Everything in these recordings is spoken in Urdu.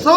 100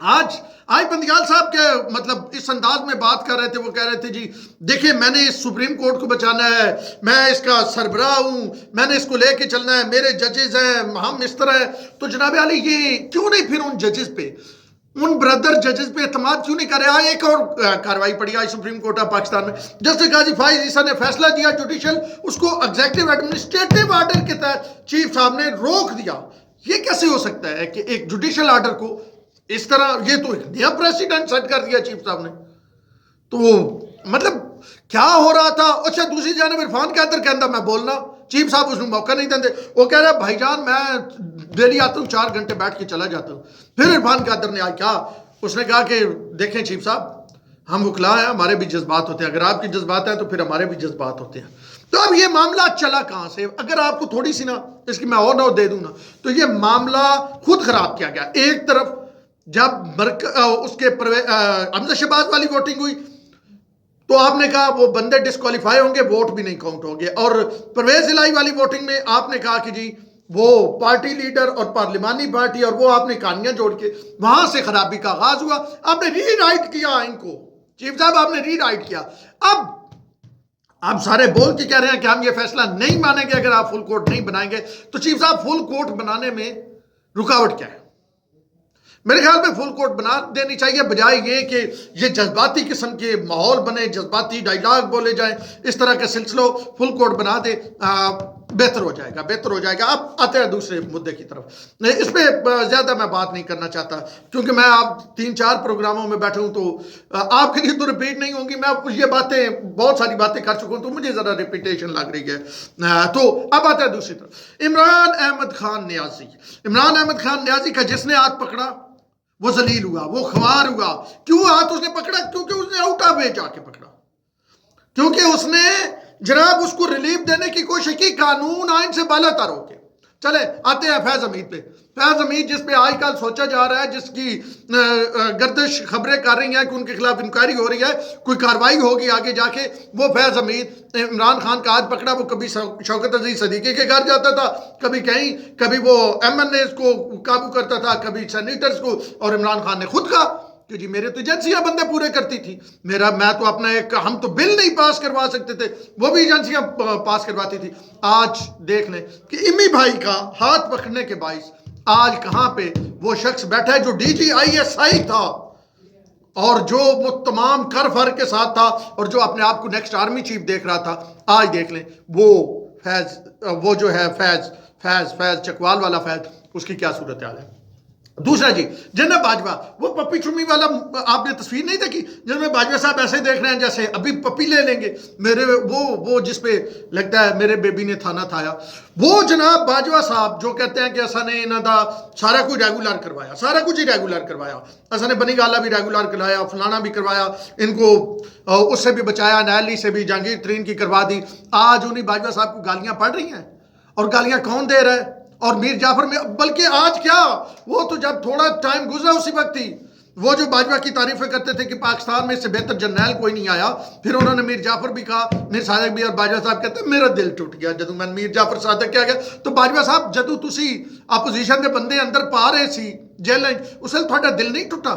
آج بندیال صاحب کے مطلب اس انداز میں بات کر رہے تھے، وہ کہہ رہے تھے جی دیکھیں میں نے اس سپریم کورٹ کو بچانا ہے، میں اس کا سربراہ ہوں، میں نے اس کو لے کے چلنا ہے، میرے ججز ہیں، ہم اس طرح ہے۔ تو جناب عالی یہ کیوں نہیں پھر ان ججز پہ، ان بردر ججز پہ اعتماد کیوں نہیں کر رہے؟ ایک اور کاروائی پڑی آئی سپریم کورٹ آف پاکستان میں، جسٹس قاضی فائز عیسیٰ نے فیصلہ دیا جوڈیشل، اس کو ایگزیکٹو ایڈمنسٹریٹو آرڈر کے تحت چیف صاحب نے روک دیا۔ یہ کیسے ہو سکتا ہے کہ ایک جوڈیشل آرڈر کو اس طرح، یہ تو ایک نیا پریسیڈنٹ سیٹ کر دیا چیف صاحب نے۔ تو مطلب کیا ہو رہا تھا؟ اچھا دوسری جانب عرفان قادر کہندا میں بولنا، چیف صاحب اس میں موقع نہیں دیندے، وہ کہہ رہا ہے بھائی جان میں ڈیلی آتا ہوں 4 گھنٹے بیٹھ کے چلا جاتا ہوں۔ پھر عرفان قادر نے کیا اس نے کہا کہ دیکھیں چیف صاحب ہم وکلا ہیں، ہمارے بھی جذبات ہوتے ہیں، اگر آپ کے جذبات ہیں تو پھر ہمارے بھی جذبات ہوتے ہیں۔ تو اب یہ معاملہ چلا کہاں سے؟ اگر آپ کو تھوڑی سی نا اس کی میں اور نوٹ دے دوں نا تو یہ معاملہ خود خراب کیا گیا۔ ایک طرف جب اس کے حمزہ شہباز والی ووٹنگ ہوئی تو آپ نے کہا وہ بندے ڈسکوالیفائی ہوں گے، ووٹ بھی نہیں کاؤنٹ ہوں گے، اور پرویز الہی والی ووٹنگ میں آپ نے کہا کہ جی وہ پارٹی لیڈر اور پارلیمانی پارٹی اور وہ آپ نے کہانیاں جوڑ کے وہاں سے خرابی کا آغاز ہوا۔ آپ نے ری رائٹ کیا ان کو، چیف صاحب آپ نے ری رائٹ کیا۔ اب آپ سارے بول کے کہہ رہے ہیں کہ ہم یہ فیصلہ نہیں مانیں گے اگر آپ فل کورٹ نہیں بنائیں گے۔ تو چیف صاحب فل کورٹ بنانے میں رکاوٹ کیا ہے؟ میرے خیال میں فل کورٹ بنا دینی چاہیے، بجائے یہ کہ یہ جذباتی قسم کے ماحول بنے، جذباتی ڈائیلاگ بولے جائیں، اس طرح کا سلسلہ فل کورٹ بنا دے، بہتر ہو جائے گا، بہتر ہو جائے گا۔ اب آتے ہیں دوسرے مدعے کی طرف، اس پہ زیادہ میں بات نہیں کرنا چاہتا کیونکہ میں آپ 3-4 پروگراموں میں بیٹھا ہوں تو آپ کے لیے تو ریپیٹ نہیں ہوں گی، میں یہ باتیں بہت ساری باتیں کر چکا ہوں تو مجھے ذرا ریپیٹیشن لگ رہی ہے۔ تو اب آتے ہیں دوسری طرف، عمران احمد خان نیازی۔ عمران احمد خان نیازی کا جس نے ہاتھ پکڑا وہ ذلیل ہوا، وہ خوار ہوا۔ کیوں ہاتھ اس نے پکڑا؟ کیونکہ اس نے آؤٹ آف وے جا کے پکڑا، کیونکہ اس نے جناب اس کو ریلیف دینے کی کوشش کی، قانون آئین سے بالا تر ہو کے۔ چلے آتے ہیں فیض حمید پہ۔ فیض حمید جس پہ آج کل سوچا جا رہا ہے، جس کی گردش خبریں کر رہی ہیں کہ ان کے خلاف انکوائری ہو رہی ہے، کوئی کاروائی ہوگی آگے جا کے، وہ فیض حمید عمران خان کا ہاتھ پکڑا۔ وہ کبھی شوکت عزیز صدیقی کے گھر جاتا تھا، کبھی کہیں، کبھی وہ ایم این ایز کو قابو کرتا تھا، کبھی سینیٹرز کو، اور عمران خان نے خود کہا کہ جی میرے تو ایجنسیاں بندے پورے کرتی تھی، میں تو اپنا ایک، ہم تو بل نہیں پاس کروا سکتے تھے، وہ بھی ایجنسیاں پاس کرواتی تھی۔ آج دیکھ لیں کہ امی بھائی کا ہاتھ پکڑنے کے باعث آج کہاں پہ وہ شخص بیٹھا ہے جو D G I S I تھا اور جو وہ تمام کر فر کے ساتھ تھا اور جو اپنے آپ کو نیکسٹ آرمی چیف دیکھ رہا تھا۔ آج دیکھ لیں وہ جو ہے فیض چکوال والا فیض، اس کی کیا صورتحال ہے۔ دوسرا جی جناب باجوہ، وہ پپی چمی والا آپ نے تصویر نہیں دیکھی جس میں باجوہ صاحب ایسے دیکھ رہے ہیں جیسے ابھی پپی لے لیں گے، میرے وہ جس پہ لگتا ہے میرے بیبی نے تھانہ تھایا، وہ جناب باجوہ صاحب جو کہتے ہیں کہ ایسا نے انہوں دا سارا کچھ ریگولر کروایا، سارا کچھ ہی ریگولر کروایا، ایسا نے بنی گالا بھی ریگولر کروایا، فلانا بھی کروایا، ان کو اس سے بھی بچایا، نیلی سے بھی، جہانگیر ترین کی کروا دی۔ آج انہیں باجوہ صاحب کو گالیاں پڑ رہی ہیں، اور گالیاں کون دے رہا ہے؟ اور میر جعفر میں، بلکہ آج کیا، وہ تو جب تھوڑا ٹائم گزرا اسی وقت ہی وہ جو باجوہ کی تعریفیں کرتے تھے کہ پاکستان میں اس سے بہتر جرنیل کوئی نہیں آیا، پھر انہوں نے میر جعفر بھی کہا، میر صادق بھی، اور باجوہ صاحب کہتے ہیں میرا دل ٹوٹ گیا جدو میں میر جعفر صادق کیا گیا۔ تو باجوہ صاحب جدو تسی اپوزیشن کے بندے اندر پا رہے سی جیل، اس وقت تھوڑا دل نہیں ٹوٹا؟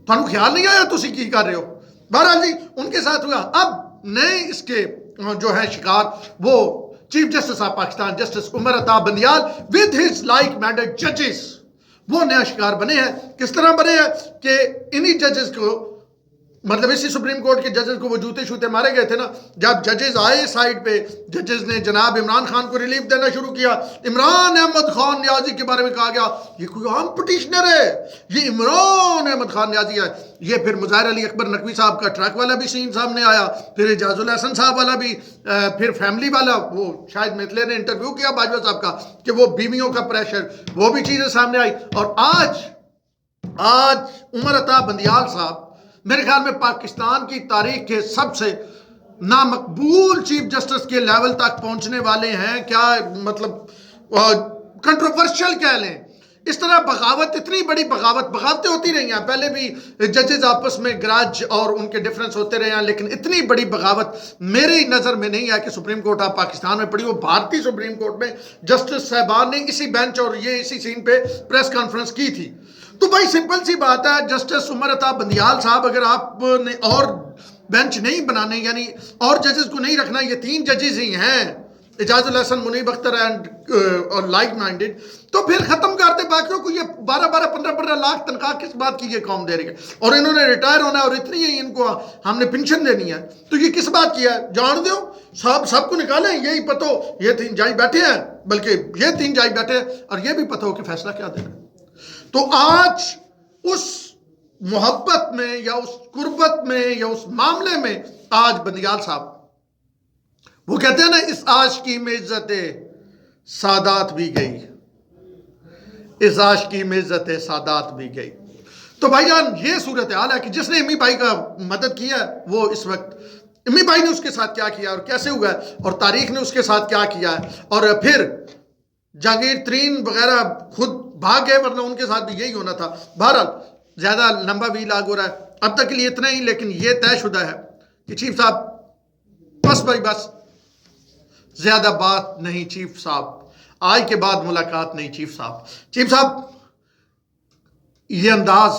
تھانو خیال نہیں آیا تسی کی کر رہے ہو؟ بہرحال جی ان کے ساتھ ہوا۔ اب نئے اس کے جو ہے شکار، وہ chief justice of Pakistan justice Umar Ata Bandial with his like minded judges، وہ نیا شکار بنے ہیں۔ کس طرح بنے ہیں کہ انہی ججز کو، مطلب اسی سپریم کورٹ کے ججز کو وہ جوتے شوتے مارے گئے تھے نا، جب ججز آئے سائڈ پہ، ججز نے جناب عمران خان کو ریلیف دینا شروع کیا۔ عمران احمد خان نیازی کے بارے میں کہا گیا یہ کوئی عام پٹیشنر ہے، یہ عمران احمد خان نیازی ہے۔ یہ پھر مظاہر علی اکبر نقوی صاحب کا ٹرک والا بھی سین سامنے آیا، پھر اعجاز الحسن صاحب والا بھی، پھر فیملی والا، وہ شاید مثلے نے انٹرویو کیا باجوہ صاحب کا کہ وہ بیویوں کا پریشر، وہ بھی چیزیں سامنے آئی۔ اور آج عمر عطا بندیال صاحب میرے خیال میں پاکستان کی تاریخ کے سب سے نامقبول چیف جسٹس کے لیول تک پہنچنے والے ہیں۔ کیا مطلب کنٹروورشل کہہ لیں، اس طرح بغاوت، اتنی بڑی بغاوتیں ہوتی رہی ہیں، پہلے بھی ججز آپس میں گراج اور ان کے ڈیفرنس ہوتے رہے ہیں، لیکن اتنی بڑی بغاوت میری نظر میں نہیں ہے کہ سپریم کورٹ آف پاکستان میں پڑی ہو۔ بھارتی سپریم کورٹ میں جسٹس صاحبان نے اسی بینچ اور یہ اسی سین پہ پریس کانفرنس کی تھی۔ تو بھائی سمپل سی بات ہے، جسٹس عمر عطا بندیال صاحب، اگر آپ نے اور بینچ نہیں بنانے، یعنی اور ججز کو نہیں رکھنا، یہ 3 ججز ہی ہیں، اعجاز الحسن، منیب اختر اور لائک مائنڈڈ، تو پھر ختم کرتے باقیوں کو۔ یہ 12-15 لاکھ تنخواہ کس بات کی یہ قوم دے رہی ہے؟ اور انہوں نے ریٹائر ہونا ہے اور اتنی ہی ان کو ہم نے پنشن دینی ہے، تو یہ کس بات کی ہے؟ جان دو، سب کو نکالیں، یہی پتہ ہو یہ 3 جج بیٹھے ہیں، بلکہ یہ 3 جج بیٹھے ہیں، اور یہ بھی پتہ ہو کہ فیصلہ کیا دینا ہے۔ تو آج اس محبت میں یا اس قربت میں یا اس معاملے میں آج بندیال صاحب، وہ کہتے ہیں نا، اس عاشقی میں عزت سادات بھی گئی، اس عاشقی میں عزت سادات بھی گئی۔ تو بھائی جان یہ صورتحال ہے کہ جس نے امی بھائی کا مدد کیا ہے، وہ اس وقت امی بھائی نے اس کے ساتھ کیا کیا اور کیسے ہوا ہے، اور تاریخ نے اس کے ساتھ کیا کیا ہے، اور پھر جہانگیر ترین وغیرہ خود بھاگ گئے، ورنہ ان کے ساتھ بھی یہی ہونا تھا۔ بہرحال زیادہ لمبا بھی لاگ ہو رہا ہے، اب تک کے لیے اتنا ہی، لیکن یہ طے شدہ ہے کہ چیف صاحب بس بھائی بس، زیادہ بات نہیں چیف صاحب، آج کے بعد ملاقات نہیں چیف صاحب۔ چیف صاحب یہ انداز،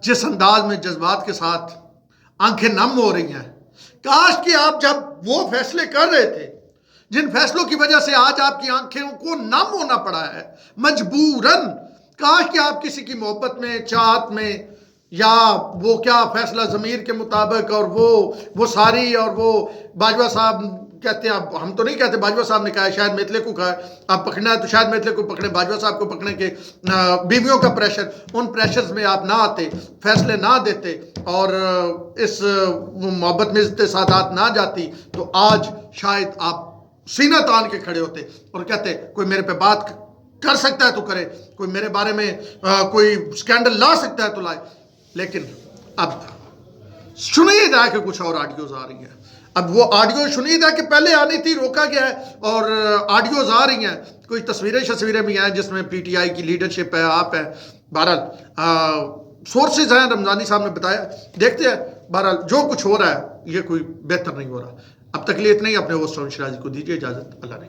جس انداز میں جذبات کے ساتھ آنکھیں نم ہو رہی ہیں، کاش کہ آپ جب وہ فیصلے کر رہے تھے جن فیصلوں کی وجہ سے آج آپ کی آنکھیں کو نم ہونا پڑا ہے مجبوراً، کاش کہ آپ کسی کی محبت میں، چاہت میں، یا وہ کیا فیصلہ ضمیر کے مطابق، اور وہ ساری، اور وہ باجوہ صاحب کہتے ہیں، اب ہم تو نہیں کہتے، باجوہ صاحب نے کہا ہے، شاید میتلے کو کہا ہے، آپ پکڑنا ہے تو شاید میتلے کو پکڑیں، باجوہ صاحب کو پکڑیں، کہ بیویوں کا پریشر، ان پریشرز میں آپ نہ آتے، فیصلے نہ دیتے، اور اس محبت میں عزت سادات نہ جاتی، تو آج شاید آپ سینہ تان کے کھڑے ہوتے اور کہتے کوئی میرے پہ بات کر سکتا ہے تو کرے، کوئی میرے بارے میں کوئی سکینڈل لا سکتا ہے تو لائے۔ لیکن اب سنیے جا کہ کچھ اور آڈیوز آ رہی ہیں، اب وہ آڈیو سنیے جا کہ پہلے آنی تھی، روکا گیا ہے، اور آڈیوز آ رہی ہیں، کوئی تصویریں بھی ہیں جس میں پی ٹی آئی کی لیڈرشپ ہے، آپ ہیں، بہرحال سورسز ہیں، رمضانی صاحب نے بتایا، دیکھتے ہیں، بہرحال جو کچھ ہو رہا ہے یہ کوئی بہتر نہیں ہو رہا۔ اب تک لیے اتنا ہی، اپنے ہوسٹ شرازی کو دیجیے اجازت، اللہ نے